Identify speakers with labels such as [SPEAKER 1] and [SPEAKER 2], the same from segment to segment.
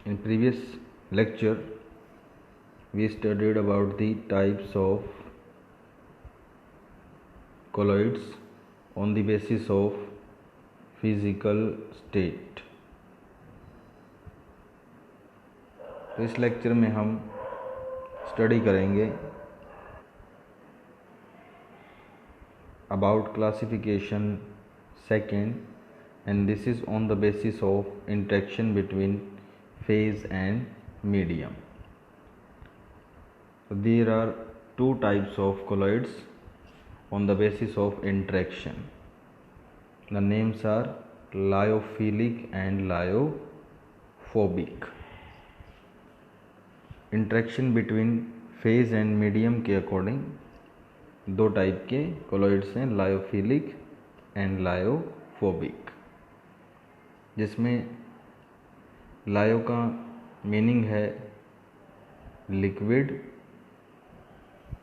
[SPEAKER 1] In previous lecture, we studied about the types of colloids on the basis of physical state. तो इस lecture में हम study करेंगे about classification second, and this is on the basis of interaction between phase and medium. There are two types of colloids on the basis of interaction. The names are lyophilic and lyophobic. Interaction between phase and medium के according दो type के colloids हैं, lyophilic and lyophobic, जिसमें लायो का meaning है liquid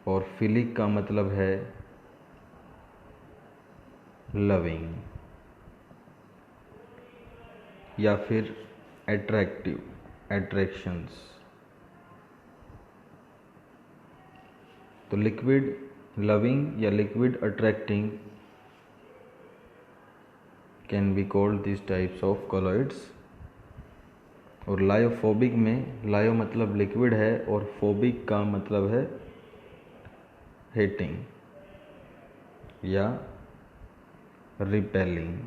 [SPEAKER 1] और philic का मतलब है लविंग या फिर एट्रैक्टिव, एट्रैक्शंस। तो लिक्विड लविंग या liquid attracting can be called this types of colloids. और लायोफोबिक में लायो मतलब लिक्विड है और फोबिक का मतलब है हेटिंग या रिपेलिंग।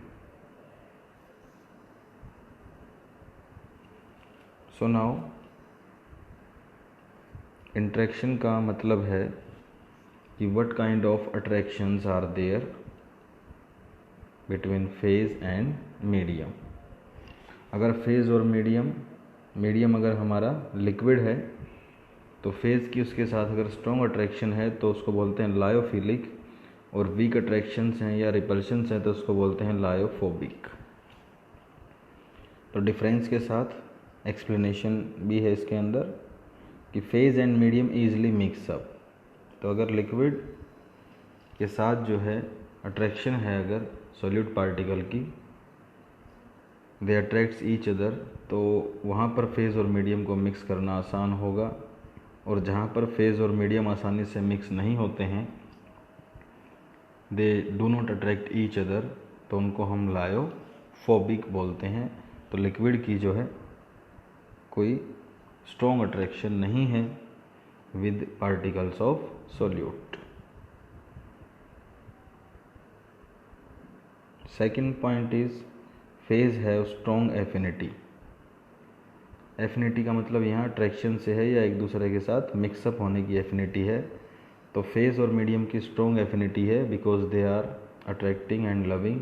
[SPEAKER 1] सो नाउ इंट्रैक्शन का मतलब है कि what kind of attractions are there between phase and medium. अगर फेज और मीडियम अगर हमारा लिक्विड है तो फेज की उसके साथ अगर स्ट्रॉन्ग अट्रैक्शन है तो उसको बोलते हैं लायोफिलिक, और वीक अट्रैक्शंस हैं या रिपल्शंस हैं तो उसको बोलते हैं लायोफोबिक। तो डिफरेंस के साथ एक्सप्लेनेशन भी है इसके अंदर कि phase and medium easily mix up. तो अगर लिक्विड के साथ जो है अट्रैक्शन है अगर सॉल्यूट पार्टिकल की, दे अट्रैक्ट्स ईच अदर, तो वहाँ पर फेज़ और मीडियम को मिक्स करना आसान होगा। और जहाँ पर फेज़ और मीडियम आसानी से मिक्स नहीं होते हैं, they do not attract each other, तो उनको हम लायोफोबिक बोलते हैं। तो लिक्विड की जो है कोई स्ट्रॉन्ग अट्रैक्शन नहीं है with particles of solute. Second point is phase है स्ट्रॉन्ग एफिनिटी। एफिनिटी का मतलब यहाँ अट्रैक्शन से है या एक दूसरे के साथ मिक्सअप होने की एफिनिटी है। तो फेज और मीडियम की स्ट्रॉन्ग एफिनिटी है because they are attracting and loving,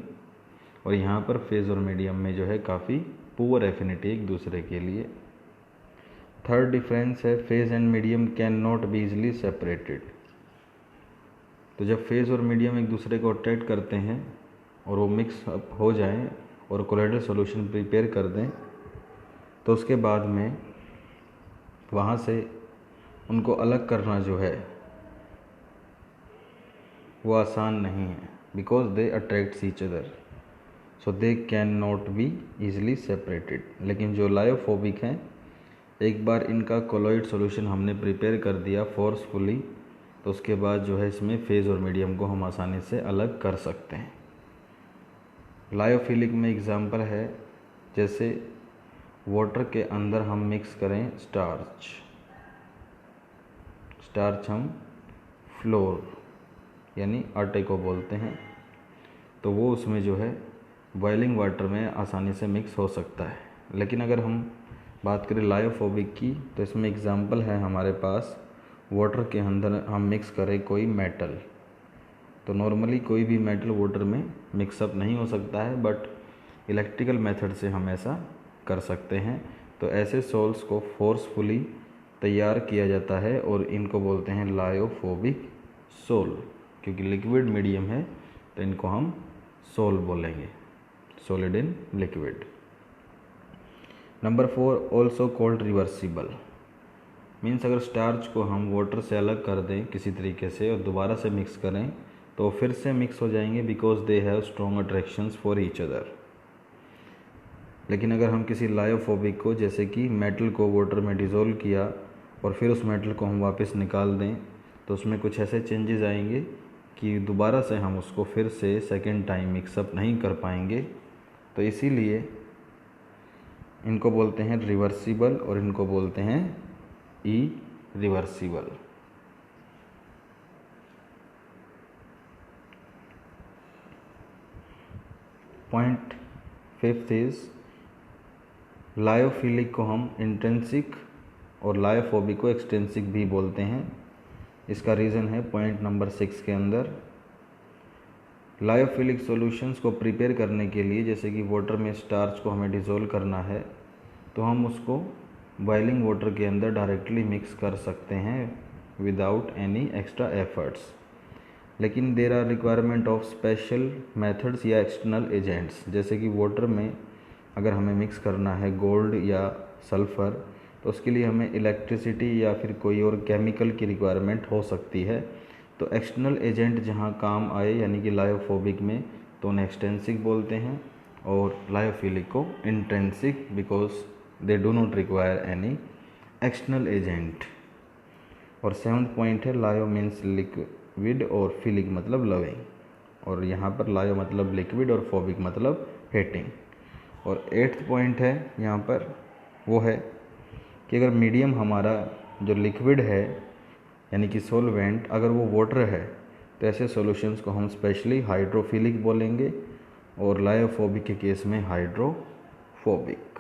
[SPEAKER 1] और यहाँ पर फेज और मीडियम में जो है काफ़ी पुअर एफिनिटी एक दूसरे के लिए। थर्ड डिफरेंस है phase and medium can not be easily separated. तो जब फेज और मीडियम एक दूसरे को अट्रैक्ट करते हैं और वो मिक्स अप हो जाएं और कोलाइडल सॉल्यूशन प्रिपेयर कर दें, तो उसके बाद में वहाँ से उनको अलग करना जो है वो आसान नहीं है because they attracts each other, so they can not be easily separated. लेकिन जो लायोफोबिक हैं, एक बार इनका कोलॉइड सॉल्यूशन हमने प्रिपेयर कर दिया फोर्सफुली, तो उसके बाद जो है इसमें फेज और मीडियम को हम आसानी से अलग कर सकते हैं। लायोफिलिक में एग्जांपल है जैसे वाटर के अंदर हम मिक्स करें स्टार्च हम फ्लोर यानी आटे को बोलते हैं, तो वो उसमें जो है बॉइलिंग वाटर में आसानी से मिक्स हो सकता है। लेकिन अगर हम बात करें लायोफोबिक की, तो इसमें एग्जांपल है हमारे पास वाटर के अंदर हम मिक्स करें कोई मेटल। तो नॉर्मली कोई भी मेटल वाटर में मिक्सअप नहीं हो सकता है, बट इलेक्ट्रिकल मेथड से हम ऐसा कर सकते हैं। तो ऐसे सोल्स को फोर्सफुली तैयार किया जाता है और इनको बोलते हैं लायोफोबिक सोल। क्योंकि लिक्विड मीडियम है तो इनको हम सोल बोलेंगे, solid in liquid. Number 4 also called reversible, means अगर स्टार्च को हम वाटर से अलग कर दें किसी तरीके से और दोबारा से मिक्स करें तो फिर से मिक्स हो जाएंगे because they have strong attractions for each other. लेकिन अगर हम किसी लायोफोबिक को, जैसे कि मेटल को वाटर में डिज़ोल्व किया और फिर उस मेटल को हम वापस निकाल दें, तो उसमें कुछ ऐसे चेंजेस आएंगे कि दोबारा से हम उसको फिर से सेकेंड टाइम मिक्सअप नहीं कर पाएंगे। तो इसीलिए इनको बोलते हैं रिवर्सिबल और इनको बोलते हैं irreversible. Point fifth is lyophilic को हम इंट्रिंसिक और लायोफोबिक को एक्सट्रिंसिक भी बोलते हैं। इसका रीज़न है पॉइंट नंबर 6 के अंदर। लायोफिलिक सॉल्यूशंस को प्रिपेयर करने के लिए, जैसे कि वाटर में स्टार्च को हमें डिज़ोल्व करना है, तो हम उसको बॉइलिंग वाटर के अंदर डायरेक्टली मिक्स कर सकते हैं विदाउट एनी एक्स्ट्रा एफर्ट्स। लेकिन there are requirement of special methods या एक्सटर्नल एजेंट्स, जैसे कि वाटर में अगर हमें मिक्स करना है गोल्ड या सल्फ़र, तो उसके लिए हमें इलेक्ट्रिसिटी या फिर कोई और केमिकल की रिक्वायरमेंट हो सकती है। तो एक्सटर्नल एजेंट जहाँ काम आए, यानी कि लायोफोबिक में, तो उन्हें एक्सटेंसिक बोलते हैं, और लायोफिलिक को intrinsic, because they do not require any external agent. और 7th पॉइंट है लायो मीन्स लिक्विड और फिलिक मतलब लविंग, और यहाँ पर लायो मतलब लिक्विड और फोबिक मतलब हेटिंग। और 8th पॉइंट है यहाँ पर, वो है कि अगर मीडियम हमारा जो लिक्विड है यानी कि सोलवेंट, अगर वो वाटर है, तो ऐसे सॉल्यूशंस को हम स्पेशली हाइड्रोफिलिक बोलेंगे, और लायोफोबिक के केस में हाइड्रोफोबिक।